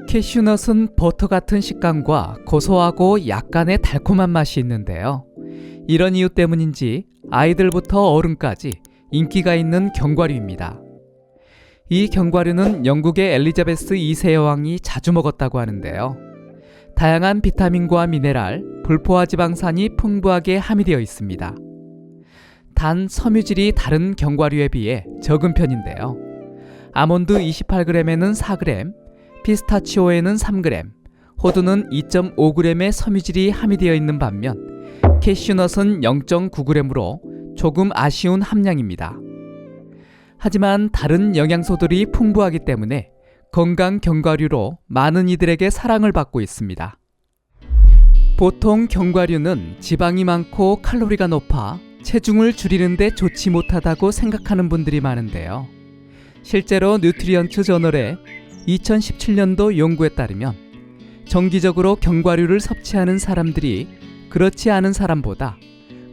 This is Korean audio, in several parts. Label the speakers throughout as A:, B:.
A: 캐슈넛은 버터 같은 식감과 고소하고 약간의 달콤한 맛이 있는데요. 이런 이유 때문인지 아이들부터 어른까지 인기가 있는 견과류입니다. 이 견과류는 영국의 엘리자베스 2세 여왕이 자주 먹었다고 하는데요. 다양한 비타민과 미네랄, 불포화 지방산이 풍부하게 함유되어 있습니다. 단 섬유질이 다른 견과류에 비해 적은 편인데요. 아몬드 28g에는 4g, 피스타치오에는 3g, 호두는 2.5g의 섬유질이 함유되어 있는 반면 캐슈넛은 0.9g으로 조금 아쉬운 함량입니다. 하지만 다른 영양소들이 풍부하기 때문에 건강 견과류로 많은 이들에게 사랑을 받고 있습니다. 보통 견과류는 지방이 많고 칼로리가 높아 체중을 줄이는 데 좋지 못하다고 생각하는 분들이 많은데요. 실제로 뉴트리언트 저널의 2017년도 연구에 따르면 정기적으로 견과류를 섭취하는 사람들이 그렇지 않은 사람보다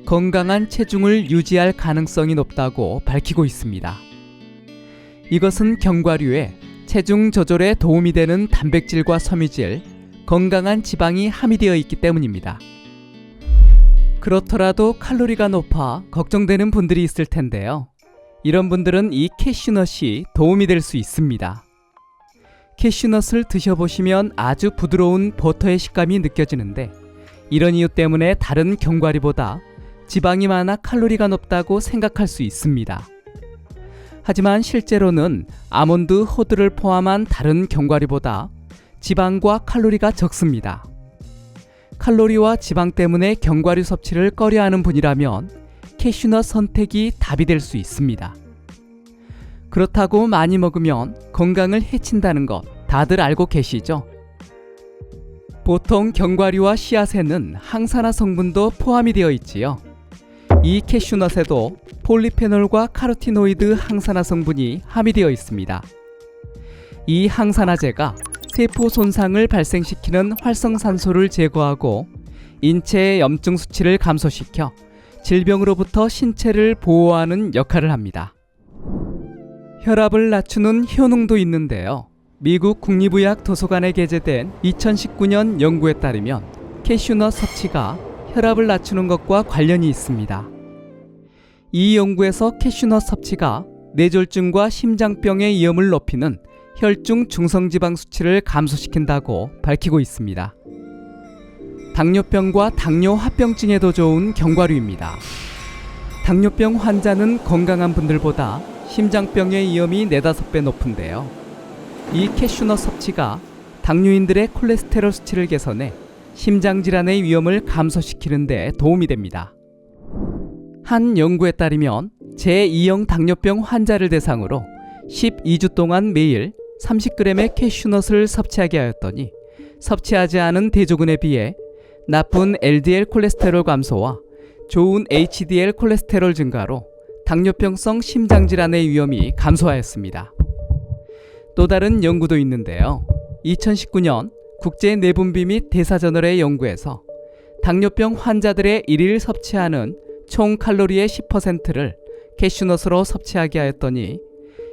A: 건강한 체중을 유지할 가능성이 높다고 밝히고 있습니다. 이것은 견과류에 체중 조절에 도움이 되는 단백질과 섬유질, 건강한 지방이 함유되어 있기 때문입니다. 그렇더라도 칼로리가 높아 걱정되는 분들이 있을 텐데요. 이런 분들은 이 캐슈넛이 도움이 될 수 있습니다. 캐슈넛을 드셔보시면 아주 부드러운 버터의 식감이 느껴지는데 이런 이유 때문에 다른 견과류보다 지방이 많아 칼로리가 높다고 생각할 수 있습니다. 하지만 실제로는 아몬드, 호두를 포함한 다른 견과류보다 지방과 칼로리가 적습니다. 칼로리와 지방 때문에 견과류 섭취를 꺼려하는 분이라면 캐슈넛 선택이 답이 될 수 있습니다. 그렇다고 많이 먹으면 건강을 해친다는 것 다들 알고 계시죠? 보통 견과류와 씨앗에는 항산화 성분도 포함이 되어 있지요. 이 캐슈넛에도 폴리페놀과 카로티노이드 항산화 성분이 함유되어 있습니다. 이 항산화제가 세포 손상을 발생시키는 활성산소를 제거하고 인체의 염증 수치를 감소시켜 질병으로부터 신체를 보호하는 역할을 합니다. 혈압을 낮추는 효능도 있는데요. 미국 국립의학 도서관에 게재된 2019년 연구에 따르면 캐슈넛 섭취가 혈압을 낮추는 것과 관련이 있습니다. 이 연구에서 캐슈넛 섭취가 뇌졸중과 심장병의 위험을 높이는 혈중 중성지방 수치를 감소시킨다고 밝히고 있습니다. 당뇨병과 당뇨합병증에도 좋은 견과류입니다. 당뇨병 환자는 건강한 분들보다 심장병의 위험이 4-5배 높은데요. 이 캐슈넛 섭취가 당뇨인들의 콜레스테롤 수치를 개선해 심장질환의 위험을 감소시키는 데 도움이 됩니다. 한 연구에 따르면 제2형 당뇨병 환자를 대상으로 12주 동안 매일 30g의 캐슈넛을 섭취하게 하였더니 섭취하지 않은 대조군에 비해 나쁜 LDL 콜레스테롤 감소와 좋은 HDL 콜레스테롤 증가로 당뇨병성 심장질환의 위험이 감소하였습니다. 또 다른 연구도 있는데요. 2019년 국제내분비 및 대사저널의 연구에서 당뇨병 환자들의 1일 섭취하는 총 칼로리의 10%를 캐슈넛으로 섭취하게 하였더니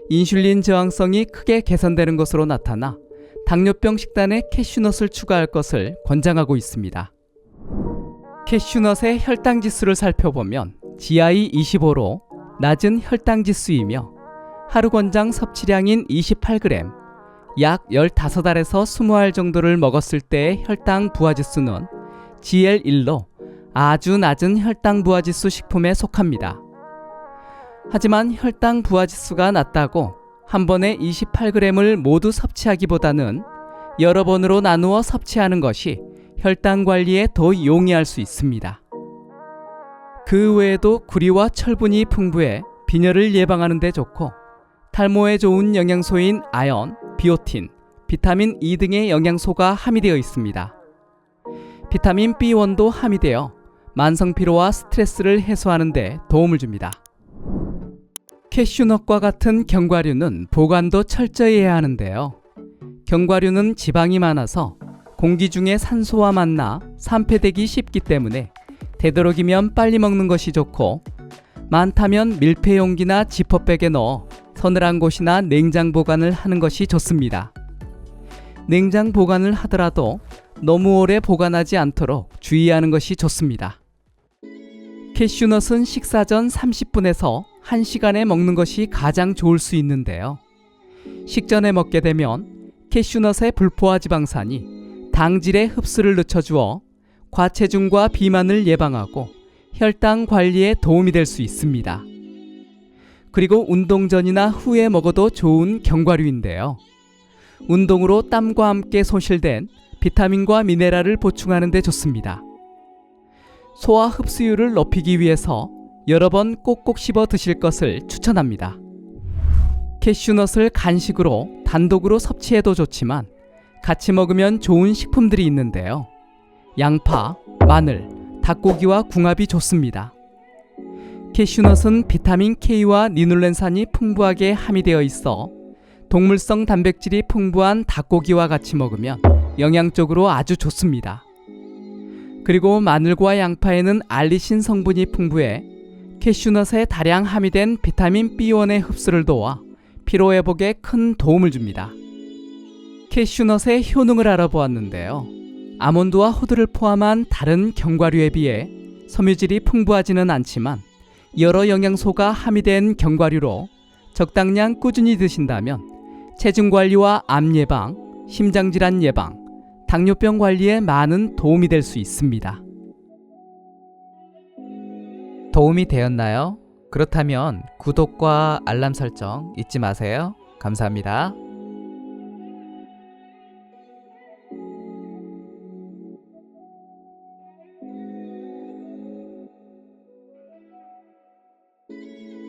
A: 인슐린 저항성이 크게 개선되는 것으로 나타나 당뇨병 식단에 캐슈넛을 추가할 것을 권장하고 있습니다. 캐슈넛의 혈당 지수를 살펴보면 GI 25로 낮은 혈당 지수이며 하루 권장 섭취량인 28g, 약 15알에서 20알 정도를 먹었을 때의 혈당 부하지수는 GL1로 아주 낮은 혈당 부하지수 식품에 속합니다. 하지만 혈당 부하지수가 낮다고 한 번에 28g을 모두 섭취하기보다는 여러 번으로 나누어 섭취하는 것이 혈당 관리에 더 용이할 수 있습니다. 그 외에도 구리와 철분이 풍부해 빈혈을 예방하는 데 좋고 탈모에 좋은 영양소인 아연, 비오틴, 비타민 E 등의 영양소가 함유되어 있습니다. 비타민 B1도 함유되어 만성피로와 스트레스를 해소하는 데 도움을 줍니다. 캐슈넛과 같은 견과류는 보관도 철저히 해야 하는데요. 견과류는 지방이 많아서 공기 중에 산소와 만나 산패되기 쉽기 때문에 되도록이면 빨리 먹는 것이 좋고 많다면 밀폐 용기나 지퍼백에 넣어 서늘한 곳이나 냉장 보관을 하는 것이 좋습니다. 냉장 보관을 하더라도 너무 오래 보관하지 않도록 주의하는 것이 좋습니다. 캐슈넛은 식사 전 30분에서 1시간에 먹는 것이 가장 좋을 수 있는데요. 식전에 먹게 되면 캐슈넛의 불포화 지방산이 당질의 흡수를 늦춰주어 과체중과 비만을 예방하고 혈당 관리에 도움이 될 수 있습니다. 그리고 운동 전이나 후에 먹어도 좋은 견과류인데요. 운동으로 땀과 함께 소실된 비타민과 미네랄을 보충하는 데 좋습니다. 소화 흡수율을 높이기 위해서 여러 번 꼭꼭 씹어 드실 것을 추천합니다. 캐슈넛을 간식으로 단독으로 섭취해도 좋지만 같이 먹으면 좋은 식품들이 있는데요. 양파, 마늘, 닭고기와 궁합이 좋습니다. 캐슈넛은 비타민 K와 리눌렌산이 풍부하게 함유되어 있어 동물성 단백질이 풍부한 닭고기와 같이 먹으면 영양적으로 아주 좋습니다. 그리고 마늘과 양파에는 알리신 성분이 풍부해 캐슈넛에 다량 함유된 비타민 B1의 흡수를 도와 피로회복에 큰 도움을 줍니다. 캐슈넛의 효능을 알아보았는데요. 아몬드와 호두를 포함한 다른 견과류에 비해 섬유질이 풍부하지는 않지만 여러 영양소가 함유된 견과류로 적당량 꾸준히 드신다면 체중 관리와 암 예방, 심장질환 예방, 당뇨병 관리에 많은 도움이 될 수 있습니다. 도움이 되었나요? 그렇다면 구독과 알람 설정 잊지 마세요. 감사합니다.